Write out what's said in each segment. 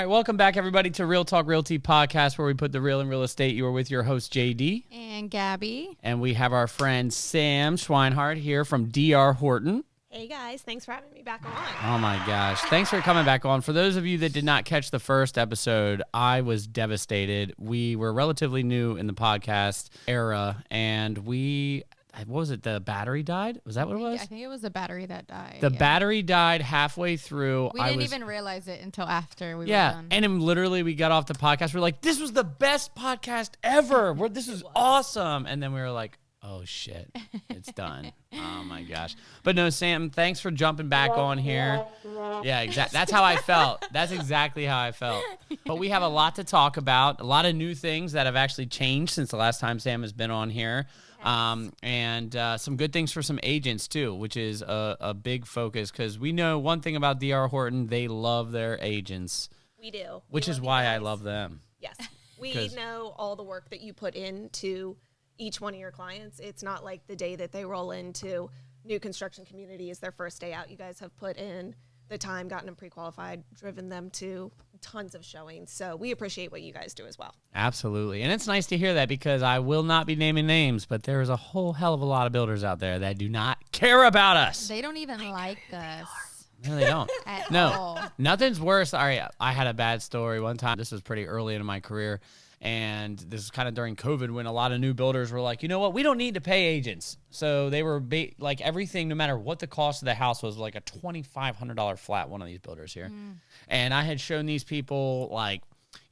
right, welcome back, everybody, to Real Talk Realty Podcast, where we put the real in real estate. You are with your host, JD. And Gabby. And we have our friend Sam Schweinhart here from DR Horton. Hey, guys. Thanks for having me back on. Oh, my gosh. Thanks for coming back on. For those of you that did not catch the first episode, I was devastated. We were relatively new in the podcast era, and what was it? The battery died? Was that what it was? I think it was the battery that died. The battery died halfway through. We didn't even realize it until after we were done. And then literally we got off the podcast. We're like, this was the best podcast ever. This is awesome. And then we were like, oh, shit, it's done. Oh, my gosh. But no, Sam, thanks for jumping back on here. Yeah, exactly. That's how I felt. That's exactly how I felt. But we have a lot to talk about, a lot of new things that have actually changed since the last time Sam has been on here. And some good things for some agents, too, which is a big focus because we know one thing about DR Horton. They love their agents. We do. Which is why I love them. Yes. We know all the work that you put into each one of your clients. It's not like the day that they roll into new construction community is their first day out. You guys have put in the time, gotten them pre-qualified, driven them to tons of showings. So we appreciate what you guys do as well. Absolutely. And it's nice to hear that because I will not be naming names, but there's a whole hell of a lot of builders out there that do not care about us. They don't even like us. No, they don't. At all. Nothing's worse. All right, I had a bad story one time. This was pretty early into my career. And this is kind of during COVID when a lot of new builders were like, you know what, we don't need to pay agents. So they were like everything, no matter what the cost of the house was, like a $2,500 flat, one of these builders here. And I had shown these people like,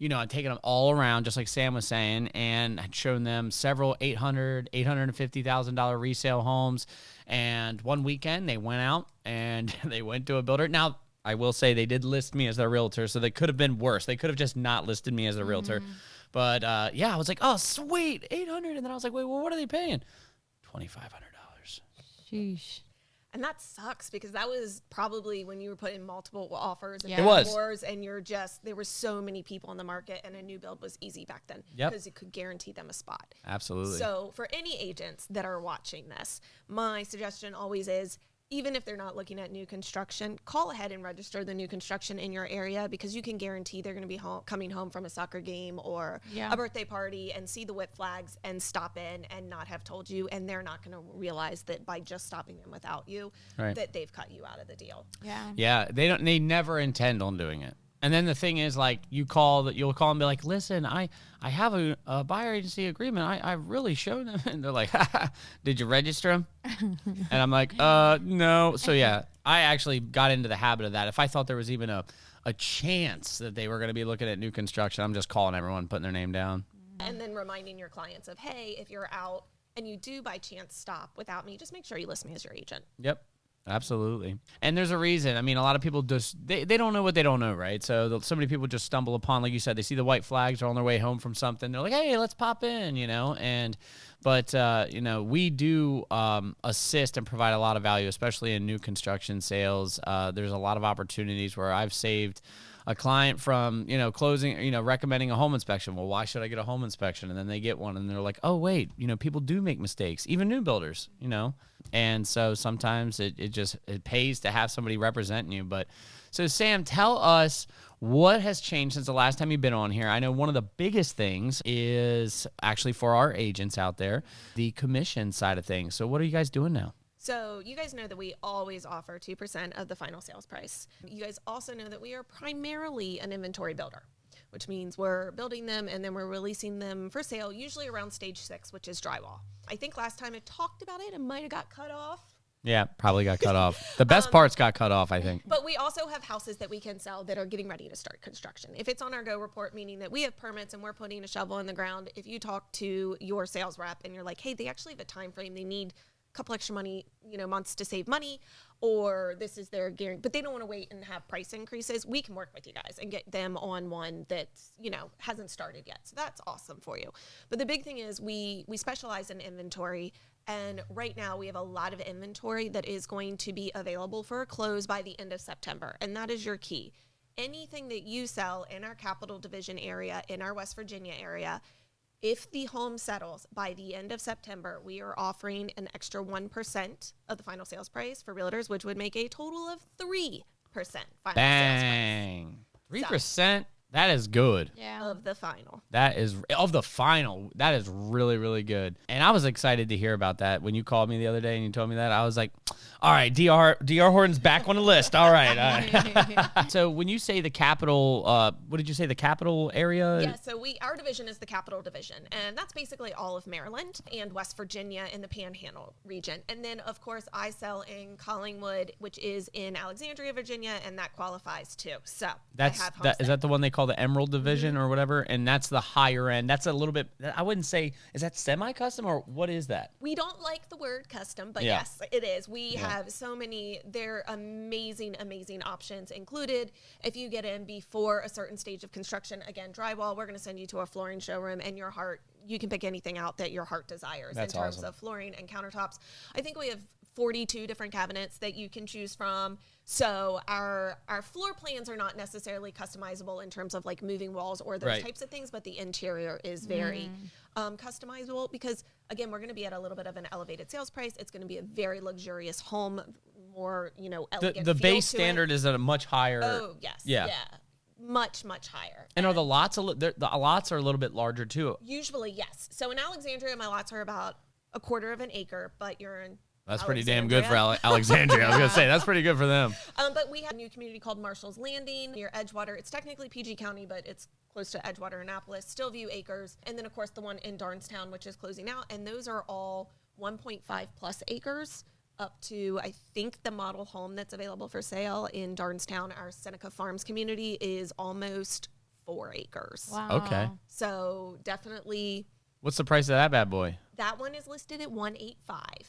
I'd taken them all around, just like Sam was saying, and I'd shown them several $850,000 resale homes. And one weekend they went out and they went to a builder. Now, I will say they did list me as their realtor, so they could have been worse. They could have just not listed me as a realtor. But, I was like, oh, sweet, $800. And then I was like, wait, well, what are they paying? $2,500. Sheesh. And that sucks because that was probably when you were putting multiple offers and It was. floors, and there were so many people in the market, and a new build was easy back then because you could guarantee them a spot. Absolutely. So for any agents that are watching this, my suggestion always is, even if they're not looking at new construction, call ahead and register the new construction in your area because you can guarantee they're going to be coming home from a soccer game or a birthday party and see the whip flags and stop in and not have told you. And they're not going to realize that by just stopping in without you, that they've cut you out of the deal. Yeah. Yeah. They never intend on doing it. And then the thing is, like, you'll call and be like, listen, I have a buyer agency agreement. I really showed them. And they're like, did you register them? And I'm like, no. So, yeah, I actually got into the habit of that. If I thought there was even a chance that they were going to be looking at new construction, I'm just calling everyone, putting their name down. And then reminding your clients of, hey, if you're out and you do by chance stop without me, just make sure you list me as your agent. Yep. Absolutely. And there's a reason. I mean, a lot of people just, they don't know what they don't know, right? So many people just stumble upon, like you said, they see the white flags, they're on their way home from something. They're like, hey, let's pop in, But we do assist and provide a lot of value, especially in new construction sales. There's a lot of opportunities where I've saved a client from, closing, recommending a home inspection. Well, why should I get a home inspection? And then they get one and they're like, oh, wait, people do make mistakes, even new builders, And so sometimes it pays to have somebody representing you. But so Sam, tell us what has changed since the last time you've been on here. I know one of the biggest things is actually for our agents out there, the commission side of things. So what are you guys doing now? So you guys know that we always offer 2% of the final sales price. You guys also know that we are primarily an inventory builder, which means we're building them and then we're releasing them for sale, usually around stage 6, which is drywall. I think last time I talked about it might have got cut off. Yeah, probably got cut off. The best parts got cut off, I think. But we also have houses that we can sell that are getting ready to start construction. If it's on our go report, meaning that we have permits and we're putting a shovel in the ground, if you talk to your sales rep and you're like, hey, they actually have a time frame, they need couple extra months to save money, or this is their guarantee, but they don't want to wait and have price increases, we can work with you guys and get them on one that's, hasn't started yet. So that's awesome for you. But the big thing is we specialize in inventory. And right now we have a lot of inventory that is going to be available for a close by the end of September. And that is your key. Anything that you sell in our Capital Division area, in our West Virginia area, if the home settles by the end of September, we are offering an extra 1% of the final sales price for realtors, which would make a total of 3% final sales price. Bang. 3%? That is good. Yeah. of the final. That is of the final. That is really, really good. And I was excited to hear about that when you called me the other day and you told me that. I was like, all right, DR Horton's back on the list. All right. So when you say the capital, what did you say? The capital area? Yeah, so our division is the Capital Division, and that's basically all of Maryland and West Virginia in the Panhandle region. And then, of course, I sell in Collingwood, which is in Alexandria, Virginia, and that qualifies too. So is that the one they call the Emerald Division or whatever? And that's the higher end. That's a little bit, I wouldn't say, is that semi-custom or what is that? We don't like the word custom, but yes, it is. We have so many, they're amazing, amazing options included. If you get in before a certain stage of construction, again, drywall, we're going to send you to a flooring showroom, and you can pick anything out that your heart desires in terms of flooring and countertops. I think we have 42 different cabinets that you can choose from. So our floor plans are not necessarily customizable in terms of like moving walls or those types of things, but the interior is very customizable because, again, we're going to be at a little bit of an elevated sales price. It's going to be a very luxurious home, more, elegant The feel base standard is at a much higher. Oh, yes. Yeah. Much, much higher. And are the lots the lots are a little bit larger too? Usually, yes. So in Alexandria, my lots are about a quarter of an acre, but you're in That's pretty damn good for Alexandria. I was going to say, that's pretty good for them. But we have a new community called Marshall's Landing near Edgewater. It's technically PG County, but it's close to Edgewater, Annapolis, Stillview Acres. And then, of course, the one in Darnestown, which is closing out. And those are all 1.5 plus acres up to, I think, the model home that's available for sale in Darnestown. Our Seneca Farms community is almost 4 acres. Wow. Okay. So definitely. What's the price of that bad boy? That one is listed at $185.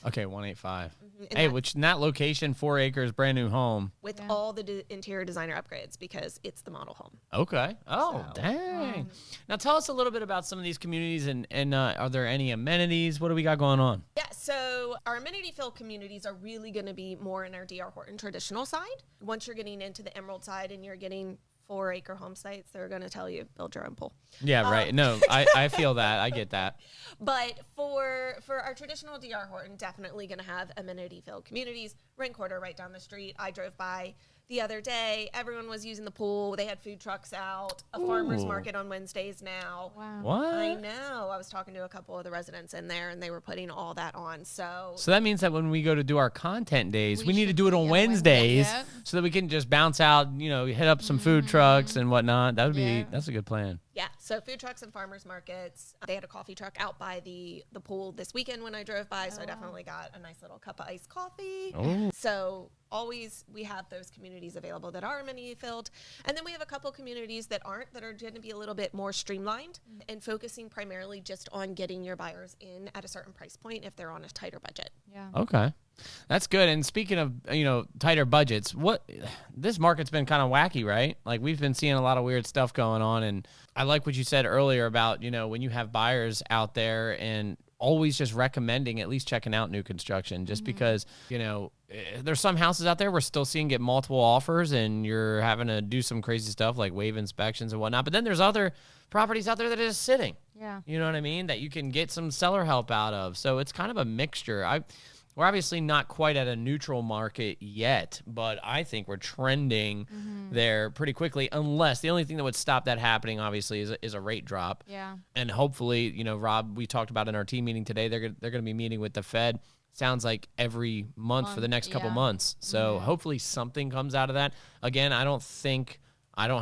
Okay, $185. And Hey, which in that location, 4 acres, brand new home. with all the interior designer upgrades because it's the model home. Okay. Oh, dang. Now tell us a little bit about some of these communities and are there any amenities? What do we got going on? Yeah, so our amenity-filled communities are really going to be more in our DR Horton traditional side. Once you're getting into the Emerald side and you're getting 4-acre home sites, they're going to tell you build your own pool. Yeah, right. No, I feel that. I get that. But for our traditional DR Horton, definitely going to have amenity-filled communities. Rent Quarter right down the street. I drove by the other day. Everyone was using the pool. They had food trucks out. A farmer's market on Wednesdays now. Wow. What? I know. I was talking to a couple of the residents in there, and they were putting all that on. So that means that when we go to do our content days, we need to should do it on be on Wednesdays Wednesday, yep. so that we can just bounce out, hit up some food trucks and whatnot. That's a good plan. yeah, so food trucks and farmers markets. They had a coffee truck out by the pool this weekend when I drove by, so I definitely got a nice little cup of iced coffee. Oh. So always we have those communities available that are amenity filled. And then we have a couple communities that aren't, that are going to be a little bit more streamlined and focusing primarily just on getting your buyers in at a certain price point if they're on a tighter budget. Yeah. Okay. That's good. And speaking of, tighter budgets, this market's been kind of wacky, right? Like we've been seeing a lot of weird stuff going on. And I like what you said earlier about, when you have buyers out there and always just recommending at least checking out new construction just because, there's some houses out there we're still seeing get multiple offers and you're having to do some crazy stuff like waive inspections and whatnot. But then there's other properties out there that are just sitting. Yeah. You know what I mean? That you can get some seller help out of. So it's kind of a mixture. We're obviously not quite at a neutral market yet, but I think we're trending there pretty quickly, unless the only thing that would stop that happening, obviously, is a rate drop. Yeah. And hopefully, Rob, we talked about in our team meeting today, they're going to be meeting with the Fed. Sounds like every month for the next couple months. So hopefully something comes out of that. Again, I don't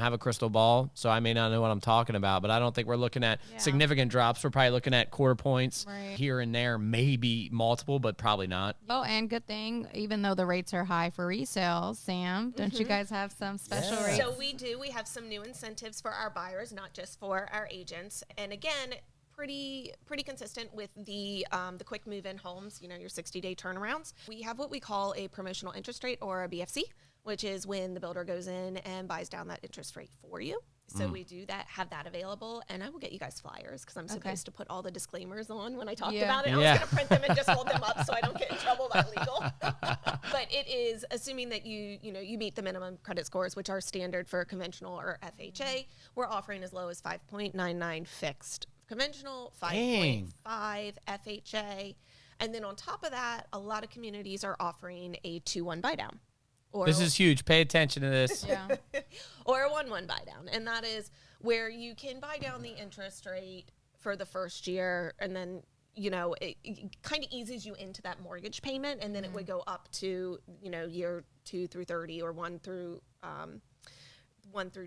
have a crystal ball, so I may not know what I'm talking about, but I don't think we're looking at significant drops. We're probably looking at quarter points here and there, maybe multiple, but probably not. Oh, and good thing, even though the rates are high for resale, Sam, don't you guys have some special rates? So we do. We have some new incentives for our buyers, not just for our agents. And again, pretty consistent with the quick move-in homes, your 60-day turnarounds. We have what we call a promotional interest rate, or a BFC, which is when the builder goes in and buys down that interest rate for you. So we do have that available, and I will get you guys flyers because I'm supposed to put all the disclaimers on when I talked about it. I was going to print them and just hold them up so I don't get in trouble by legal. But it is assuming that you meet the minimum credit scores, which are standard for conventional or FHA. We're offering as low as 5.99 fixed conventional, 5.5 FHA. And then on top of that, a lot of communities are offering a 2-1 buy down. Or This is huge. Pay attention to this. Yeah. or a 1-1 buy down. And that is where you can buy down the interest rate for the first year, and then, you know, it kind of eases you into that mortgage payment, and then it would go up to, you know, year 2 through 30 or 1 through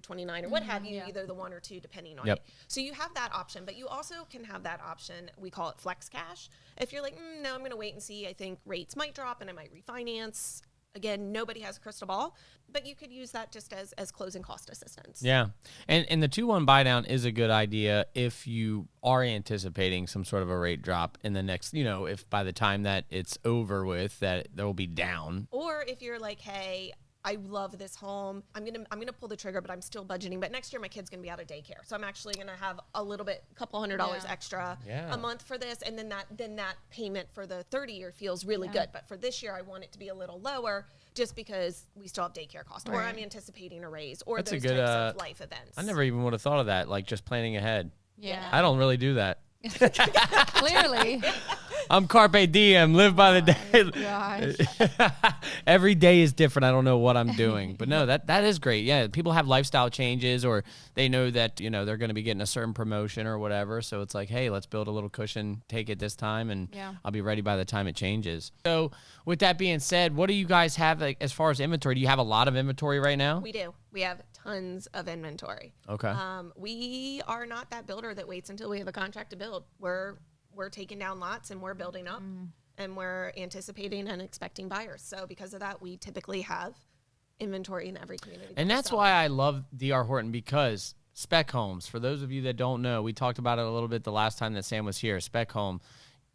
29 or what have you, either the 1 or 2 depending on it. So you have that option, but you also can have that option, we call it flex cash. If you're like, no, I'm going to wait and see, I think rates might drop and I might refinance. Again, nobody has a crystal ball, but you could use that just as closing cost assistance. Yeah. And the 2-1 buy down is a good idea if you are anticipating some sort of a rate drop in the next, you know, if by the time that it's over with that there will be down. Or if you're like, hey, I love this home. I'm gonna pull the trigger, but I'm still budgeting. But next year my kid's gonna be out of daycare, so I'm actually gonna have a little bit, couple $100 extra a month for this, and then that payment for the 30-year feels really good. But for this year, I want it to be a little lower, just because we still have daycare costs, or I'm anticipating a raise, or That's those a good, types of life events. I never even would have thought of that, like just planning ahead. Yeah. I don't really do that. Clearly. I'm carpe diem, live by the day. Gosh. Every day is different. I don't know what I'm doing, but no, that is great. Yeah, people have lifestyle changes, or they know that, you know, they're going to be getting a certain promotion or whatever. So it's like, hey, let's build a little cushion, take it this time, and I'll be ready by the time it changes. So with that being said, what do you guys have, like, as far as inventory? Do you have a lot of inventory right now? We do. We have tons of inventory. Okay. We are not that builder that waits until we have a contract to build. We're taking down lots and we're building up, and we're anticipating and expecting buyers. So because of that, we typically have inventory in every community. And that's why I love DR Horton, because spec homes, for those of you that don't know, we talked about it a little bit the last time that Sam was here. Spec home,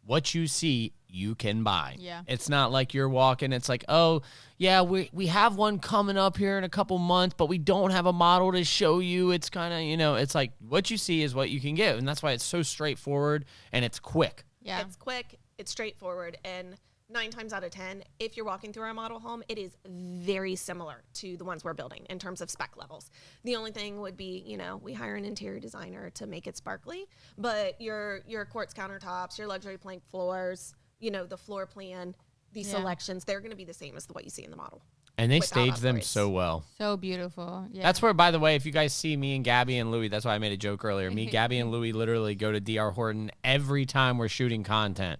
what you see, you can buy. Yeah. It's not like you're walking, it's like, oh, yeah, we have one coming up here in a couple months, but we don't have a model to show you. It's kind of, you know, it's like what you see is what you can get. And that's why it's so straightforward and it's quick. Yeah. It's quick, it's straightforward, and 9 times out of 10, if you're walking through our model home, it is very similar to the ones we're building in terms of spec levels. The only thing would be, you know, we hire an interior designer to make it sparkly, but your quartz countertops, your luxury plank floors, you know, the floor plan, the selections, they're going to be the same as what you see in the model. And they without stage them upgrades. so well. So beautiful. Yeah. That's where, by the way, if you guys see me and Gabby and Louie, that's why I made a joke earlier. Me, Gabby, and Louie literally go to DR Horton every time we're shooting content.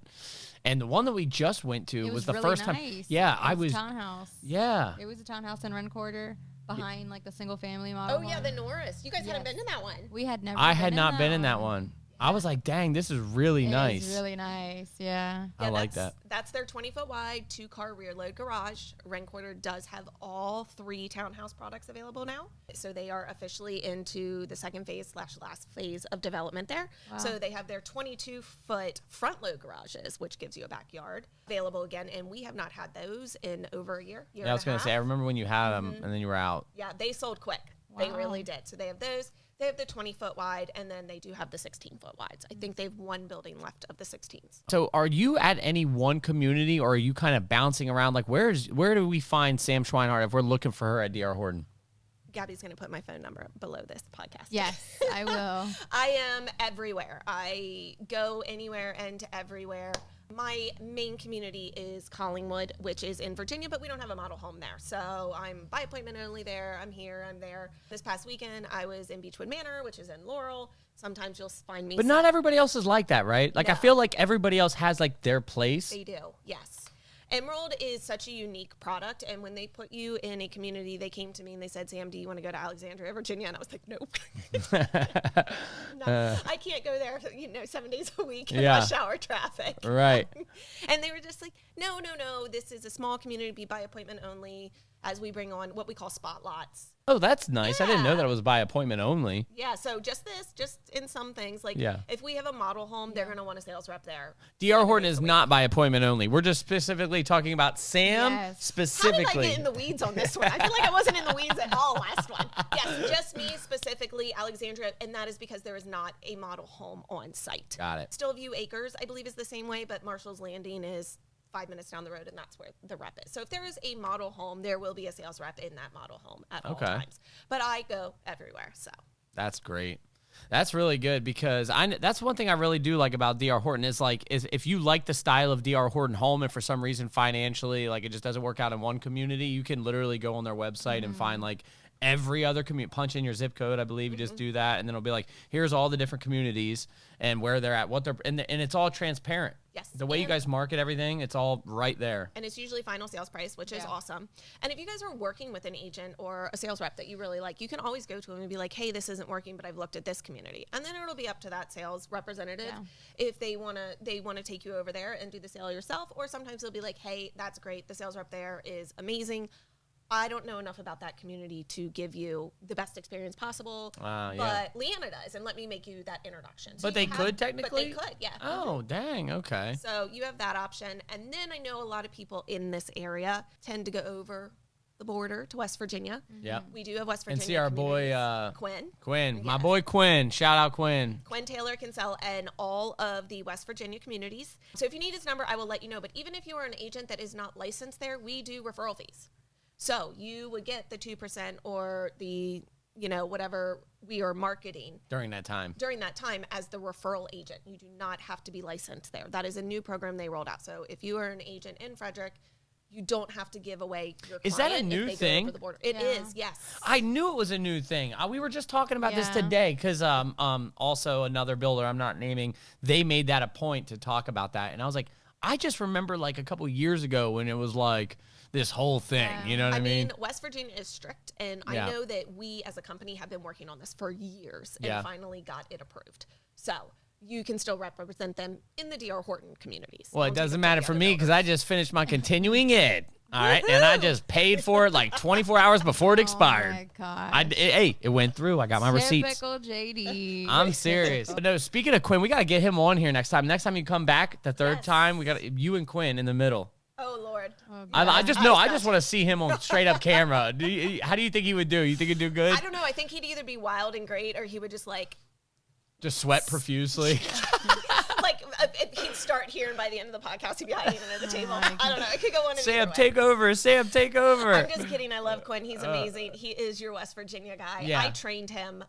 And the one that we just went to It was the really first nice. time. Yeah, It was a townhouse. Yeah. It was a townhouse in Run Quarter behind like the single family model. Oh, yeah, the Norris. You guys hadn't been to that one. We had never. I had not been in that one. I was like, dang, this is really nice. It's really nice. Yeah. I like that. That's their 20-foot wide, 2-car rear load garage. Rent Quarter does have all 3 townhouse products available now. So they are officially into the second phase / last phase of development there. Wow. So they have their 22-foot front load garages, which gives you a backyard, available again. And we have not had those in over a year. Yeah, I was going to say, I remember when you had them and then you were out. Yeah, they sold quick. Wow. They really did. So they have those. They have the 20-foot wide, and then they do have the 16-foot wides. I think they have 1 building left of the 16s. So are you at any one community, or are you kind of bouncing around? Like, where do we find Sam Schweinhart if we're looking for her at DR Horton? Gabby's going to put my phone number below this podcast. Yes, I will. I am everywhere. I go anywhere and everywhere. My main community is Collingwood, which is in Virginia, but we don't have a model home there. So I'm by appointment only there. I'm here, I'm there. This past weekend, I was in Beechwood Manor, which is in Laurel. Sometimes you'll find me. But not everybody else is like that, right? Like, I No. feel like everybody else has, like, their place. They do, yes. Emerald is such a unique product, and when they put you in a community, they came to me and they said, Sam, do you want to go to Alexandria, Virginia? And I was like, nope. No, I can't go there, 7 days a week in rush hour traffic. Right. And they were just like, no, this is a small community by appointment only, as we bring on what we call spot lots. Oh, that's nice. I didn't know Yeah. that it was by appointment only. Yeah, so just in some things, like if we have a model home, they're going to want a sales rep there. DR Horton is not by appointment only. We're just specifically talking about Sam Yes. How did specifically. I get in the weeds on this one? I feel like I wasn't in the weeds at all last one. Yes, just me specifically, Alexandria, and that is because there is not a model home on site. Got it. Stillview Acres, I believe, is the same way, but Marshall's Landing is 5 minutes down the road, and that's where the rep is. So if there is a model home, there will be a sales rep in that model home at all times. But I go everywhere, so. That's great. That's really good because that's one thing I really do like about DR Horton is if you like the style of DR Horton home and for some reason financially like it just doesn't work out in one community, you can literally go on their website and find like every other community, punch in your zip code, I believe you just do that, and then it'll be like, here's all the different communities and where they're at, what they're, and it's all transparent. Yes. The way you guys market everything, it's all right there. And it's usually final sales price, which is awesome. And if you guys are working with an agent or a sales rep that you really like, you can always go to them and be like, hey, this isn't working, but I've looked at this community. And then it'll be up to that sales representative if they want to take you over there and do the sale yourself, or sometimes they'll be like, hey, that's great. The sales rep there is amazing. I don't know enough about that community to give you the best experience possible, but Leanna does, and let me make you that introduction. So but they could technically? But they could, yeah. Oh, dang, okay. So you have that option. And then I know a lot of people in this area tend to go over the border to West Virginia. Yeah. We do have West Virginia And see our boy, Quinn. My boy Quinn. Shout out Quinn. Quinn Taylor can sell in all of the West Virginia communities. So if you need his number, I will let you know. But even if you are an agent that is not licensed there, we do referral fees. So you would get the 2% or the, whatever we are marketing during that time as the referral agent. You do not have to be licensed there. That is a new program they rolled out. So if you are an agent in Frederick, you don't have to give away your client. Is that a new thing? Over the border. It is, yes. I knew it was a new thing. We were just talking about this today because also another builder I'm not naming, they made that a point to talk about that. And I was like, I just remember like a couple years ago when it was like this whole thing, you know what I mean? West Virginia is strict, and I know that we as a company have been working on this for years and finally got it approved. So you can still represent them in the DR Horton communities. Well, it doesn't matter for me because I just finished my continuing ed. All right, and I just paid for it like 24 hours before it expired. Oh my God! It went through. I got my receipts. Typical JD. I'm serious. But no, speaking of Quinn, we got to get him on here next time. Next time you come back, the third time, we got you and Quinn in the middle. Oh, Lord. I just want to see him on straight up camera. How do you think he would do? You think he'd do good? I don't know. I think he'd either be wild and great, or he would just sweat profusely. He'd start here, and by the end of the podcast, he'd be hiding under the table. I don't know. It could go on. Sam, take over. Sam, take over. I'm just kidding. I love Quinn. He's amazing. He is your West Virginia guy. Yeah. I trained him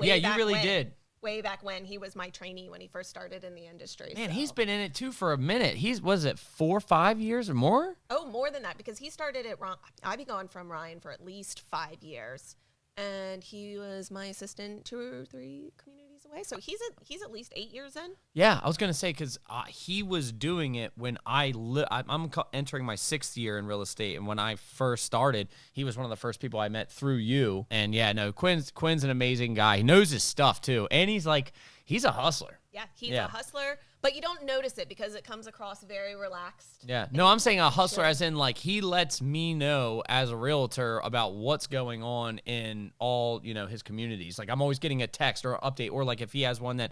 you really did. Way back when. He was my trainee when he first started in the industry. Man, he's been in it too for a minute. Was it 4 or 5 years or more? Oh, more than that, because he started at I've been going from Ryan for at least 5 years. And he was my assistant 2 or 3 communities away. So he's at least 8 years in. Yeah, I was going to say, because he was doing it when I'm entering my 6th year in real estate. And when I first started, he was one of the first people I met through you. And yeah, no, Quinn's an amazing guy. He knows his stuff too. And he's a hustler. Yeah, he's a hustler. But you don't notice it because it comes across very relaxed. Yeah. No, I'm saying a hustler as in he lets me know as a realtor about what's going on in all, his communities. Like I'm always getting a text or update, or if he has one that,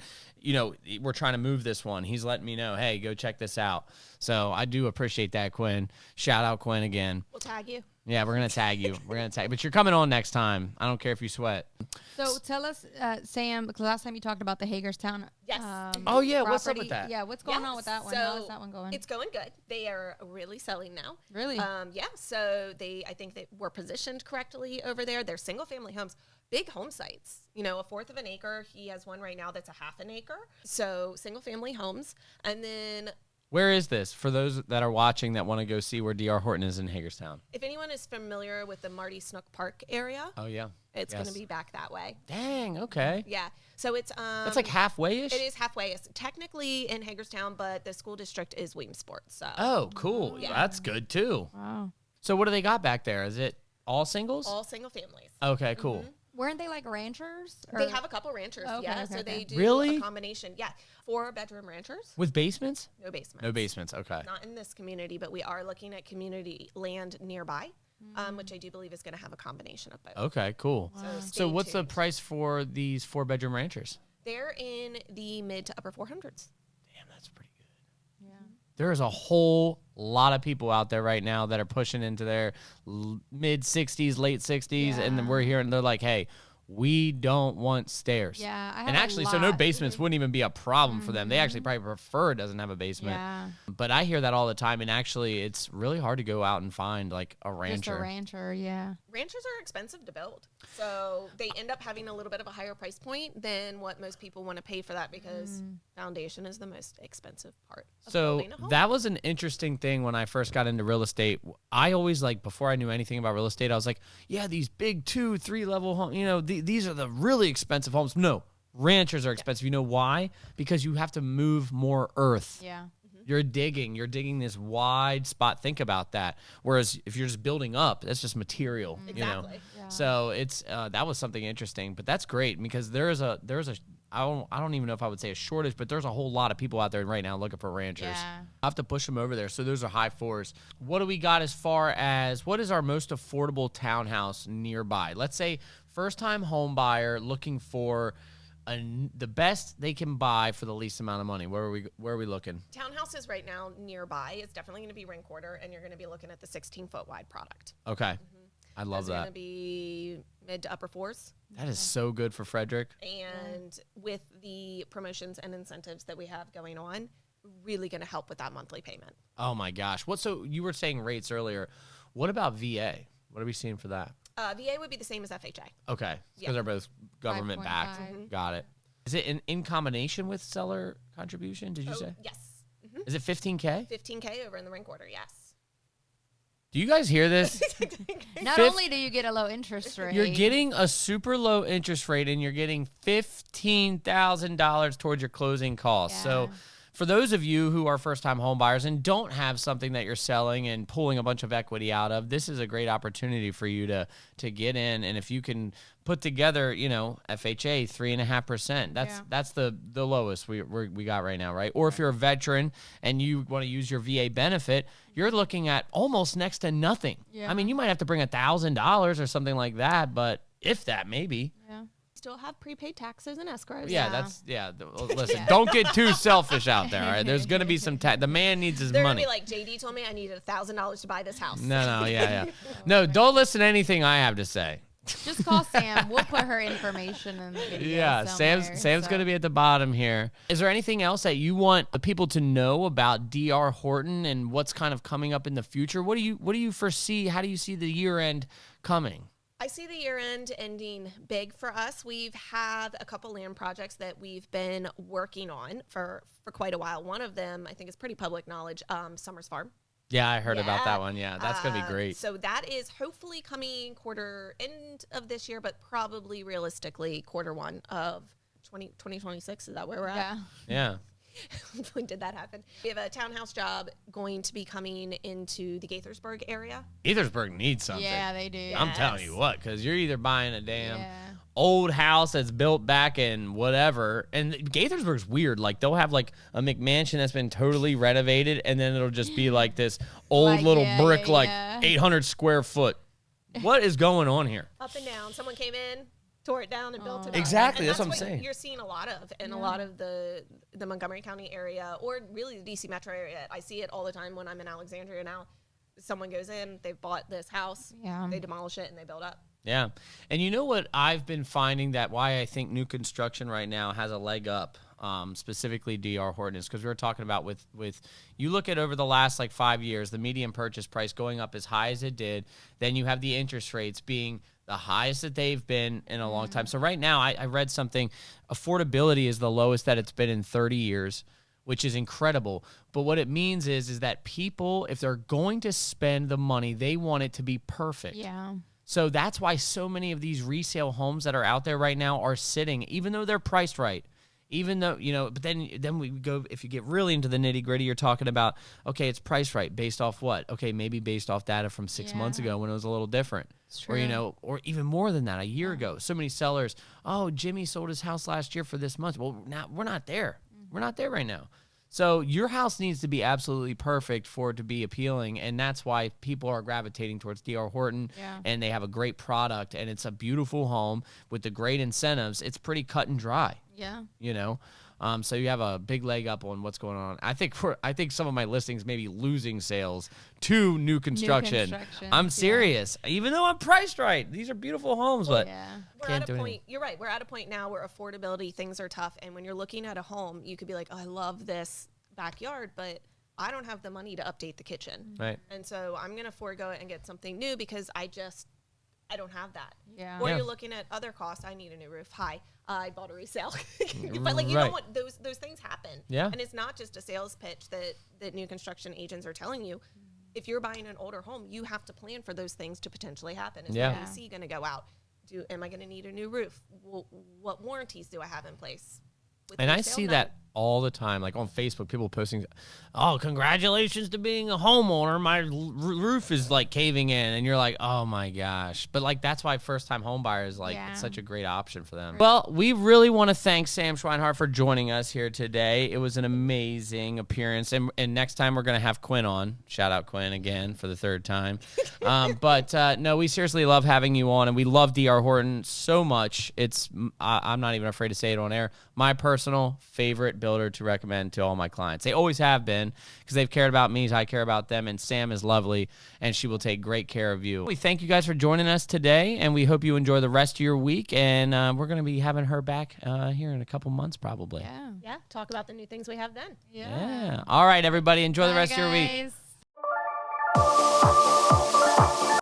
we're trying to move this one, he's letting me know, hey, go check this out. So I do appreciate that, Quinn. Shout out Quinn again. We'll tag you. Yeah, we're going to tag you. But you're coming on next time. I don't care if you sweat. So tell us, Sam, because last time you talked about the Hagerstown. Yes. What's up with that? Yeah, what's going on with that one? How is that one going? It's going good. They are really selling now. Really? Yeah. So I think they were positioned correctly over there. They're single family homes, big home sites. A fourth of an acre. He has one right now that's a half an acre. So single family homes. And then where is this for those that are watching that want to go see where DR Horton is in Hagerstown? If anyone is familiar with the Marty Snook Park area, it's going to be back that way. Dang, okay. Yeah. So it's that's like halfway-ish? It is halfway. It's technically in Hagerstown, but the school district is Williamsport. So oh, cool. Yeah. That's good too. Wow. So what do they got back there? Is it all singles? All single families. Okay, cool. Mm-hmm. Weren't they ranchers? They have a couple ranchers, so they do a combination. Yeah, 4-bedroom ranchers. With basements? No basements. No basements, okay. Not in this community, but we are looking at community land nearby, which I do believe is going to have a combination of both. Okay, cool. Wow. So what's the price for these 4-bedroom ranchers? They're in the mid to upper 400s. Damn, that's pretty good. Yeah. There's a whole lot of people out there right now that are pushing into their mid 60s, late 60s, and then we're hearing they're like, hey, we don't want stairs. Yeah, I have and actually, so no basements wouldn't even be a problem for them. They actually probably prefer it doesn't have a basement. Yeah. But I hear that all the time, and actually, it's really hard to go out and find a rancher. Just a rancher, yeah. Ranchers are expensive to build. So they end up having a little bit of a higher price point than what most people want to pay for that, because foundation is the most expensive part of building a home. That was an interesting thing when I first got into real estate. I always, like, before I knew anything about real estate, I was like, yeah, these big 2-3 level homes, you know, these are the really expensive homes. No, ranchers are expensive. You know why? Because you have to move more earth. Yeah. You're digging this wide spot. Think about that. Whereas if you're just building up, that's just material, Exactly. you know? Yeah. So it's, that was something interesting, but that's great because there's a, I don't even know if I would say a shortage, but there's a whole lot of people out there right now looking for ranchers. Yeah. I have to push them over there. So those are high fours. What do we got as far as what is our most affordable townhouse nearby? Let's say first time home buyer looking for the best they can buy for the least amount of money. Where are we looking? Townhouses right now nearby is definitely going to be ring quarter, and you're going to be looking at the 16-foot wide product. Okay. I love That's going to that. be mid to upper fours. That is so good for Frederick. And with the promotions and incentives that we have going on, really going to help with that monthly payment. Oh my gosh. So you were saying rates earlier. What about VA? What are we seeing for that? VA would be the same as FHA. Okay. Because they're both government backed. 5.5. Got it. Is it in combination with seller contribution, did you say? Yes. Is it 15K? 15K over in the ring quarter, yes. Do you guys hear this? Not only do you get a low interest rate, You're getting a super low interest rate and you're getting $15,000 towards your closing costs. So Yeah. for those of you who are first-time home buyers and don't have something that you're selling and pulling a bunch of equity out of, this is a great opportunity for you to get in. And if you can put together, you know, FHA 3.5%, that's the lowest we got right now, right? Or if you're a veteran and you want to use your VA benefit, you're looking at almost next to nothing. Yeah. I mean, you might have to bring $1,000 or something like that, but if that, maybe. yeah. Still have prepaid taxes and escrows. Yeah, Yeah. Listen, Yeah. don't get too selfish out there, all right? There's going to be some the man needs his They're money. going to be like, JD told me I needed $1,000 to buy this house. No, yeah. No, don't listen to anything I have to say. Just call Sam. We'll put her information in the video. Yeah, Sam's going to be at the bottom here. Is there anything else that you want the people to know about DR Horton and what's kind of coming up in the future? What do you foresee? How do you see the year end coming? I see the year end ending big for us. We've had a couple land projects that we've been working on for quite a while. One of them, I think, is pretty public knowledge, Summers Farm. Yeah, I heard about that one. Yeah, that's going to be great. So that is hopefully coming quarter end of this year, but probably realistically quarter one of 2026. Is that where we're at? Yeah. Yeah. When did that happen? We have a townhouse job going to be coming into the Gaithersburg area. Gaithersburg needs something. Yeah, they do. I'm telling you what, because you're either buying a damn Yeah. old house that's built back in whatever, and Gaithersburg's weird. Like they'll have like a McMansion that's been totally renovated, and then it'll just be like this old Like, little yeah, brick, yeah, like yeah. 800 square foot. What is going on here? Up and down. Someone came in, tore it down, and built it up. Exactly, And that's what I'm saying. You're seeing a lot of in a lot of the Montgomery County area, or really the DC metro area. I see it all the time when I'm in Alexandria now. Someone goes in, they've bought this house, Yeah. they demolish it, and they build up. Yeah. And you know what I've been finding that why I think new construction right now has a leg up, specifically DR Horton, is because we were talking about with you look at over the last like 5 years, the median purchase price going up as high as it did. Then you have the interest rates being the highest that they've been in a long time. So right now I read something, affordability is the lowest that it's been in 30 years, which is incredible. But what it means is that people, if they're going to spend the money, they want it to be perfect. Yeah. So that's why so many of these resale homes that are out there right now are sitting, even though they're priced right, even though, you know, but then we go, if you get really into the nitty gritty, you're talking about, okay, it's priced right based off what? Okay, maybe based off data from 6 months ago when it was a little different. It's Or, you true. know, or even more than that, a year ago. So many sellers, oh, Jimmy sold his house last year for this much. Well, now we're not there. We're not there right now. So your house needs to be absolutely perfect for it to be appealing, and that's why people are gravitating towards DR Horton, Yeah. and they have a great product, and it's a beautiful home with the great incentives. It's pretty cut and dry, Yeah. you know. So you have a big leg up on what's going on. I think some of my listings may be losing sales to new construction. I'm yeah. serious, even though I'm priced right. These are beautiful homes, but Yeah. We're Can't at do a anything. point. You're right. We're at a point now where affordability things are tough, and when you're looking at a home, you could be like, "Oh, I love this backyard, but I don't have the money to update the kitchen." right. And so I'm gonna forego it and get something new because I I don't have that. Yeah. Or Yeah. you're looking at other costs. I need a new roof. Hi, I bought a resale. But like, you Right. don't want those things happen. Yeah. And it's not just a sales pitch that new construction agents are telling you. If you're buying an older home, you have to plan for those things to potentially happen. Is Yeah. the AC going to go out? Am I going to need a new roof? What warranties do I have in place? With And I resale? see No. that all the time, like on Facebook, people posting, "Oh, congratulations to being a homeowner. My roof is like caving in," and you're like, "Oh my gosh!" But like that's why first-time home buyers like Yeah. it's such a great option for them. Well, we really want to thank Sam Schweinhart for joining us here today. It was an amazing appearance, and next time we're gonna have Quinn on. Shout out Quinn again for the third time. But no, we seriously love having you on, and we love DR Horton so much. I'm not even afraid to say it on air. My personal favorite builder to recommend to all my clients. They always have been because they've cared about me as I care about them, and Sam is lovely, and she will take great care of you. We thank you guys for joining us today, and we hope you enjoy the rest of your week, and we're going to be having her back here in a couple months probably. Yeah. Yeah, talk about the new things we have then. Yeah. All right, everybody. Enjoy the Bye, rest of your week. guys.